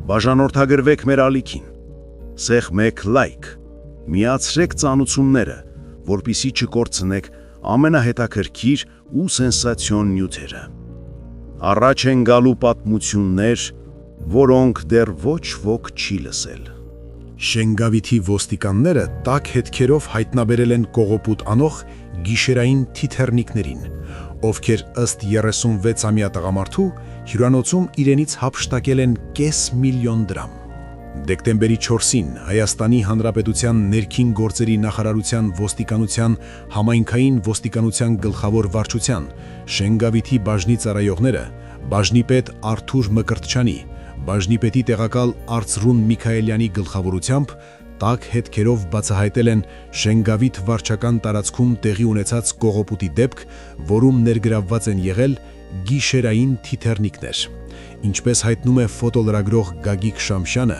Բաժանորդագրվեք մեր ալիքին, սեղմեք լայք, միացրեք ծանուցումները, որպեսզի չկորցնեք ամենահետաքրքիր ու սենսացիոն նյութերը։ Առաջ են գալու պատմություններ, որոնք դեռ ոչ ոք չի լսել։ Շենգավիթի ոստիկանները տաք հետքերով հայտնաբերել են կողոպուտ անող գիշերային թիթեռնիկներին, ովքեր ըստ 36-ամյա տղամարդու հյուրանոցում իրենից հափշտակել են $500,000 դրամ։ Դեկտեմբերի 4-ին Հայաստանի Հանրապետության ներքին գործերի նախարարության ոստիկանության համայնքային ոստիկանության գլխավոր վարչության Շենգավիթի բաժնի ծառայողները բաժնիպետ Արթուր Մկրտչյանի, բաժնիպետի տեղակալ Արծրուն Միքայելյանի գլխավորությամբ տաք հետքերով բացահայտել են Շենգավիթ վարչական տարածքում տեղի ունեցած կողոպուտի դեպք, որում ներգրավված են եղել գիշերային թիթեռնիկներ։ Ինչպես հայտնում է ֆոտոլրագրող Գագիկ Շամշյանը,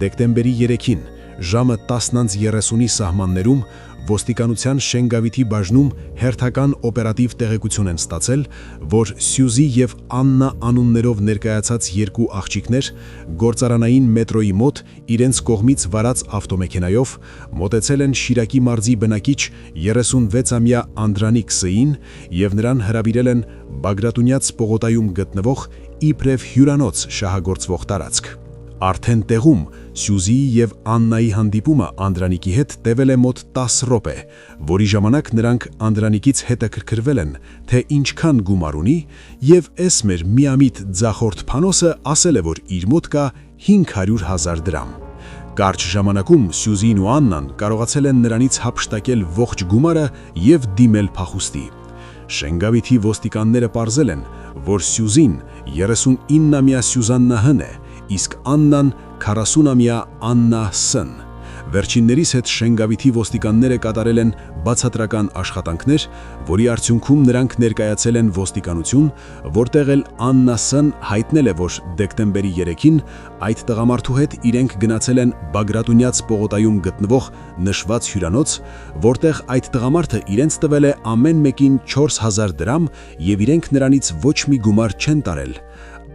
դեկտեմբերի 3-ին ժամը 10:30-ի սահմաններում ոստիկանության Շենգավիթի բաժնում հերթական օպերատիվ տեղեկություն են ստացել, որ Սյուզի և Աննա անուններով ներկայացած երկու աղջիկներ գործարանային մետրոյի մոտ իրենց կողմից վարած ավտոմեքենայով մոտեցել են Շիրակի մարզի բնակիչ 36-ամյա Անդրանիկ Ս-ին և նրան հրավիրել են Բագրատունյաց պողոտայում գտնվող իբրև հյուրանոց շահագործվող տարածք։ Արդեն տեղում Սյուզիի և Աննայի հանդիպումը Անդրանիկի հետ տևել է մոտ 10 րոպե, որի ժամանակ նրանք Անդրանիկից հետաքրքրվել են, թե ինչքան գումար ունի, և էս մեր միամիտ ձախորդ Փանոսը ասել է, որ իր մոտ կա 500,000 դրամ։ Կարճ ժամանակում Սյուզին ու Աննան կարողացել են նրանից հափշտակել ողջ գումարը և դիմել փախուստի։ Շենգավիթի ոստիկանները պարզել են, որ Սյուզին 39-ամյա Սյուզաննա Հ-ն է, իսկ Աննան 40-ամյա Աննա Ս-ն։ Վերջիններիս հետ Շենգավիթի ոստիկանները կատարել են բացատրական աշխատանքներ, որի արդյունքում նրանք ներկայացել են ոստիկանություն, որտեղ էլ Աննա Ս-ն հայտնել է, որ դեկտեմբերի 3-ին այդ տղամարդու հետ իրենք գնացել են Բագրատունյաց պողոտայում գտնվող նշված հյուրանոց, որտեղ այդ տղամարդը իրենց տվել է ամեն մեկին 4,000 դրամ և իրենք նրանից ոչ մի գումար չեն տարել։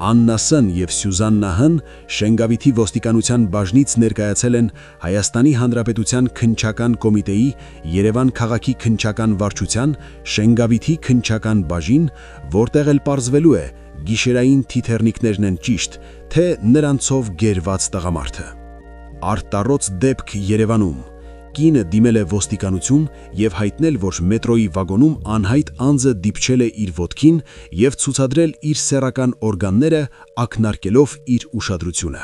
Աննա Ս-ն և Սյուզաննա Հ-ն Շենգավիթի ոստիկանության բաժնից ներկայացել են Հայաստանի Հանրապետության քննչական կոմիտեի Երևան քաղաքի քննչական վարչության Շենգավիթի քննչական բաժին, որտեղ էլ պարզվելու է գիշերային թիթեռնիկներն են ճիշտ, թե նրանցով գերված տղամարդը։ Արտառոց դեպք Երևանում։ Կինը դիմել է ոստիկանություն և հայտնել, որ մետրոյի վագոնում անհայտ անձը դիպչել է իր ոտքին և ցուցադրել իր սեռական օրգանները, ակնարկելով իր ուշադրությունը։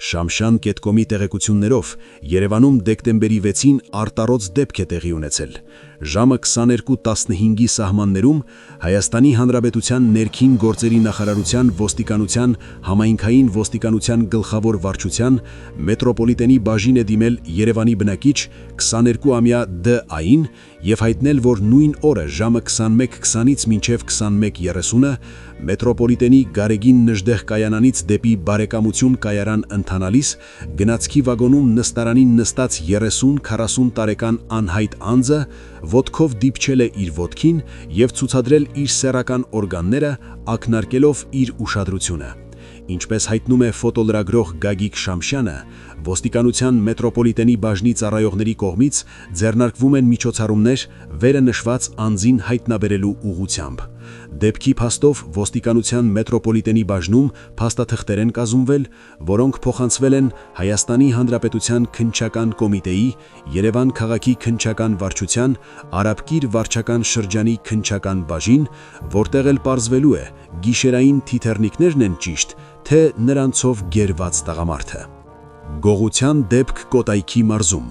Շամշյան կետկոմի տեղեկություններով Երևանում դեկտեմբերի 6-ին արտառոց դեպք է տեղի ունեցել։ Ժամը 22:15-ի սահմաններում Հայաստանի Հանրապետության ներքին գործերի նախարարության ոստիկանության համայնքային ոստիկանության գլխավոր վարչության մետրոպոլիտենի բաժին է դիմել Երևանի բնակիչ 22-ամյա Դ.Ա.-ին և հայտնել, որ նույն օրը ժամը 21:20-ից մինչև 21:30-ը մետրոպոլիտենի Գարեգին Նժդեհ կայանանից դեպի Բարեկամություն կայարան ընթանալիս գնացքի վագոնում նստարանին նստած 30-40 տարեկան անհայտ անձը ոտքով դիպչել է իր ոտքին և ցուցադրել իր սեռական օրգանները, ակնարկելով իր ուշադրությունը։ Ինչպես հայտնում է ֆոտոլրագրող Գագիկ Շամշյանը, ոստիկանության մետրոպոլիտենի բաժնի ծառայողների կողմից ձեռնարկվում են միջոցառումներ վերը նշված անձին հայտնաբերելու ուղղությամբ։ Դեպքի փաստով ոստիկանության մետրոպոլիտենի բաժնում փաստաթղթեր են կազմվել, որոնք փոխանցվել են Հայաստանի Հանրապետության քննչական կոմիտեի Երևան քաղաքի քննչական վարչության Արաբկիր վարչական շրջանի քննչական բաժին, որտեղ էլ պարզվելու է գիշերային թիթեռնիկներն են ճիշտ, թե նրանցով գերված տղամարդը։ Գողության դեպք Կոտայքի մարզում։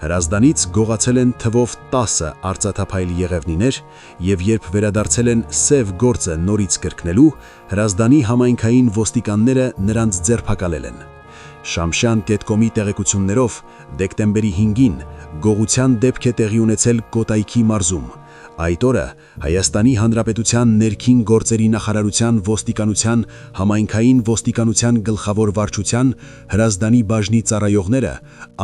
Հրազդանից գողացել են թվով 10 արծաթափայլ եղևնիներ և երբ վերադարձել են սև գործը նորից կրկնելու, Հրազդանի համայնքային ոստիկանները նրանց ձերբակալել են։ Շամշյան կետկոմի տեղեկություններով դեկտեմբերի 5-ին գողության դեպք է տեղի ունեցել Կոտայքի մարզում։ Այդ օրը Հայաստանի Հանրապետության ներքին գործերի նախարարության ոստիկանության համայնքային ոստիկանության գլխավոր վարչության Հրազդանի բաժնի ծառայողները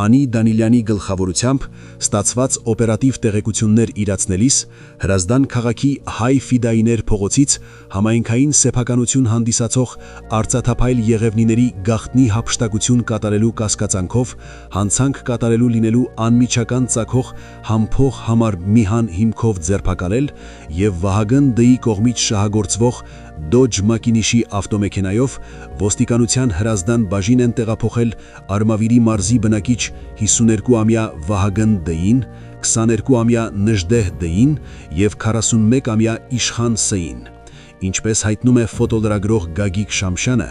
Անի Դանիլյանի գլխավորությամբ ստացված օպերատիվ տեղեկություններ իրացնելիս Հրազդան քաղաքի Հայ Ֆիդայիներ փողոցից համայնքային սեփականություն հանդիսացող արծաթափայլ եղևնիների գաղտնի հափշտակություն կատարելու կասկածանքով հանցանք կատարելու լինելու անմիջական ծագող համփող համար միհան հիմքով ձերբակալել եւ Վահագն Դ-ի կողմից շահագործվող Dodge մակինիշի ավտոմեքենայով ոստիկանության Հրազդան բաժին են տեղափոխել Արմավիրի մարզի բնակիչ 52-ամյա Վահագն Դ-ին, 22-ամյա Նժդեհ Դ-ին եւ 41-ամյա Իշխան Ս-ին։ Ինչպես հայտնում է ֆոտոլրագրող Գագիկ Շամշյանը,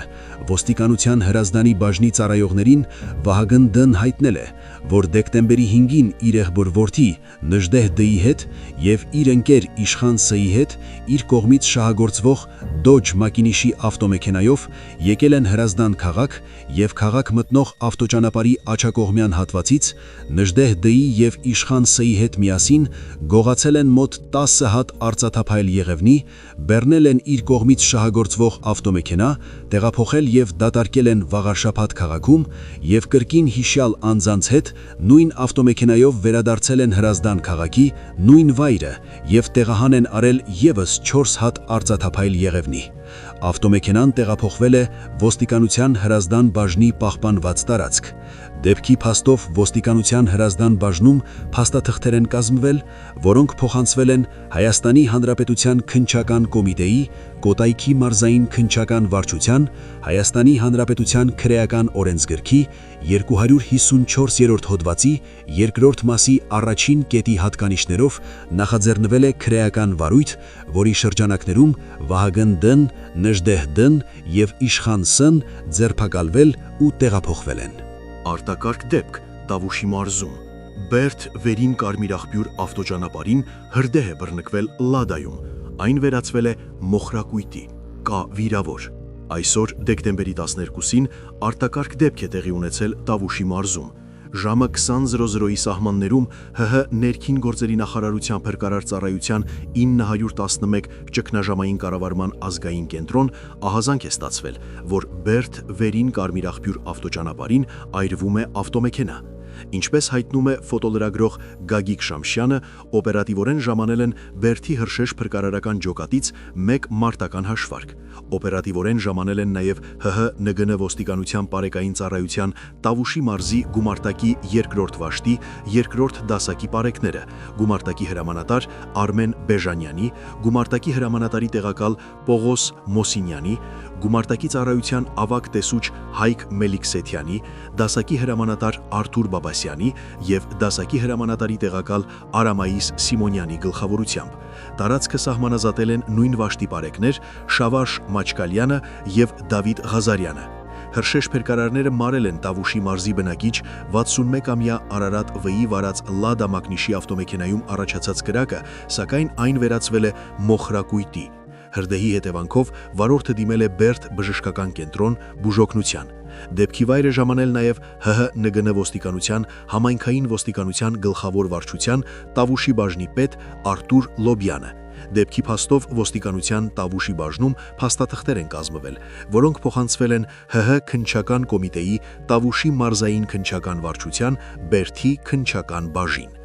ոստիկանության Հրազդանի բաժնի ծառայողներին Վահագն Դ-ն հայտնել է, որ դեկտեմբերի 5-ին իր եղբոր որդի Նժդեհ Դ-ի հետ եւ իր ընկեր Իշխան Ս-ի հետ իր կողմից շահագործվող Dodge մակինիշի ավտոմեքենայով եկել են Հրազդան քաղաք եւ քաղաք մտնող ավտոճանապարհի աջակողմյան հատվածից Նժդեհ Դ-ի եւ Իշխան Ս-ի հետ միասին գողացել են մոտ 10 հատ արծաթափայլ եղևնի, բեռնել են իր կողմից շահագործվող ավտոմեքենա, տեղափոխել եւ դատարկել են Վաղարշապատ քաղաքում եւ կրկին հիշյալ անձանց հետ նույն ավտոմեքենայով վերադարձել են Հրազդան քաղաքի նույն վայրը եւ տեղահան են արել եւս 4 հատ արծաթափայլ եղևնի։ Ավտոմեքենան տեղափոխվել է ոստիկանության Հրազդան բաժնի պահպանված տարածք։ Դեպքի փաստով ոստիկանության Հրազդան բաժնում փաստաթղթեր են կազմվել, որոնք փոխանցվել են Հայաստանի Հանրապետության քննչական կոմիտեի, Կոտայքի մարզային քննչական վարչության, Հայաստանի Հանրապետության քրեական օրենսգրքի 254-րդ հոդվածի 2-րդ մասի առաջին կետի հատկանիշներով նախաձեռնվել է քրեական վարույթ, որի շրջանակներում Վահագն Դ-ն, Նժդեհ Դ-ն եւ Իշխան Ս-ն ձերբակալվել ու տեղափոխվել են։ Արտակարգ դեպք Տավուշի մարզում Բերդ վերին կարմիր աղբյուր ավտոճանապարհին հրդեհ է բռնկվել Լադայում, այն վերածվել է մոխրակույտի, կա վիրավոր։ Այսօր դեկտեմբերի 12-ին արտակարգ դեպք է տեղի ունեցել Տավուշի մարզում։ Ժամը 20:00-ի սահմաններում ՀՀ ներքին գործերի նախարարության փրկարար ծառայության 911 ճգնաժամային կառավարման ազգային կենտրոն ահազանգ է ստացվել, որ Բերդ վերին կարմիր աղբյուր ավտոճանապարհին այրվում է ավտոմեքենա։ Ինչպես հայտնում է ֆոտոլրագրող Գագիկ Շամշյանը, օպերատիվորեն ժամանել են Բերդի Հրշեջ փրկարարական ջոկատից մեկ մարտական հաշվարկ։ Օպերատիվորեն ժամանել են նաև ՀՀ ՆԳՆ ոստիկանության պարեկային ծառայության Տավուշի մարզի գումարտակի 2-րդ վաշտի 2-րդ դասակի պարեկները, գումարտակի հրամանատար Արմեն Բեժանյանի, գումարտակի հրամանատարի տեղակալ Պողոս Մոսինյանի, գումարտակի ծառայության ավագ տեսուչ Հայկ Մելիքսեթյանի, դասակի հրամանատար Արթուր Բաբասյանի եւ դասակի հրամանատարի տեղակալ Արամայիս Սիմոնյանի գլխավորությամբ։ Տարածքը սահմանազատել են նույն վաշտի պարեկներ Շավարժ Մաչկալյանը եւ Դավիթ Ղազարյանը։ Հրշեջ փրկարարները մարել են Տավուշի մարզի բնակիչ 61-ամյա Արարատ Վ-ի վարած Լադա մակնիշի ավտոմեքենայում առաջացած կրակը, սակայն այն վերածվել է մոխրակույտի։ Հրդեհի հետևանքով վարորդը դիմել է Բերդ բժշկական կենտրոն բուժօգնության։ Դեպքի վայր է ժամանել նաև ՀՀ ՆԳՆ ոստիկանության համայնքային ոստիկանության գլխավոր վարչության Տավուշի բաժնի պետ Արտուր Լոբյանը։ Դեպքի փաստով ոստիկանության Տավուշի բաժնում փաստաթղթեր են կազմվել, որոնք փոխանցվել են ՀՀ քննչական կոմիտեի Տավուշի մարզային քննչական վարչության Բերդի քննչական բաժին։